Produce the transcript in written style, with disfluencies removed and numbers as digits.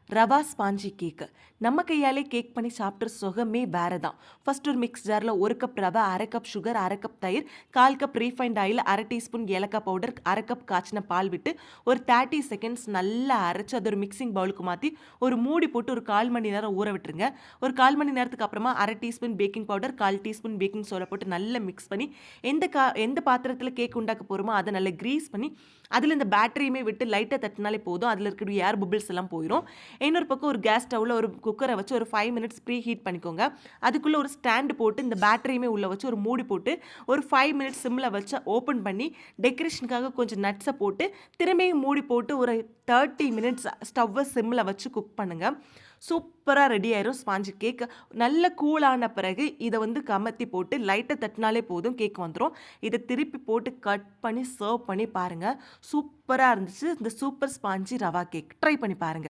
Rava spongy கேக்கு. நம்ம கையாலே cake பண்ணி சாப்பிட்ற சுகமே வேற தான். ஃபர்ஸ்ட் ஒரு மிக்ஸ் ஜார்ல 1 கப் ரவை, 1/2 கப் சுகர், 1/2 கப் தயிர், 1/4 கப் ரீஃபைண்ட் ஆயில், 1/2 டீஸ்பூன் ஏலக்காய் பவுடர், 1/2 கப் காய்ச்சின பால் விட்டு ஒரு 30 செகண்ட்ஸ் நல்லா அரைச்சு அது ஒரு மிக்சிங் பவுலுக்கு மாற்றி ஒரு மூடி போட்டு ஒரு 1/4 மணி நேரம் ஊற விட்டுருங்க. ஒரு 1/4 மணி நேரத்துக்கு அப்புறமா 1/2 teaspoon baking powder, 1/4 teaspoon baking soda போட்டு நல்லா மிக்ஸ் பண்ணி எந்த பாத்திரத்தில் கேக் உண்டாக்க போகிறோமோ அதை நல்லா கிரீஸ் பண்ணி அதில் இந்த பேட்டரியுமே விட்டு லைட்டாக தட்டினாலே போதும். அதில் இருக்கிற ஏர் பபிள்ஸ் எல்லாம் போயிடும். இன்னொரு பக்கம் ஒரு கேஸ் ஸ்டவ்வில் ஒரு குக்கரை வச்சு ஒரு 5 மினிட்ஸ் ப்ரீ ஹீட் பண்ணிக்கோங்க. அதுக்குள்ளே ஒரு ஸ்டாண்டு போட்டு இந்த பேட்டரியுமே உள்ளே வச்சு ஒரு மூடி போட்டு ஒரு 5 மினிட்ஸ் சிம்மில் வச்சு ஓப்பன் பண்ணி டெக்கரேஷனுக்காக கொஞ்சம் நட்ஸை போட்டு திரும்பியும் மூடி போட்டு ஒரு 30 மினிட்ஸ் ஸ்டவ்வை சிம்மில் வச்சு குக் பண்ணுங்கள். சூப்பராக ரெடி ஆயிரும் ஸ்பாஞ்சி கேக். நல்ல கூலான பிறகு இதை கமத்தி போட்டு லைட்டை தட்டினாலே போதும், கேக் வந்துடும். இதை திருப்பி போட்டு கட் பண்ணி சர்வ் பண்ணி பாருங்கள். சூப்பராக இருந்துச்சு இந்த super spongy rava cake. Try பண்ணி பாருங்கள்.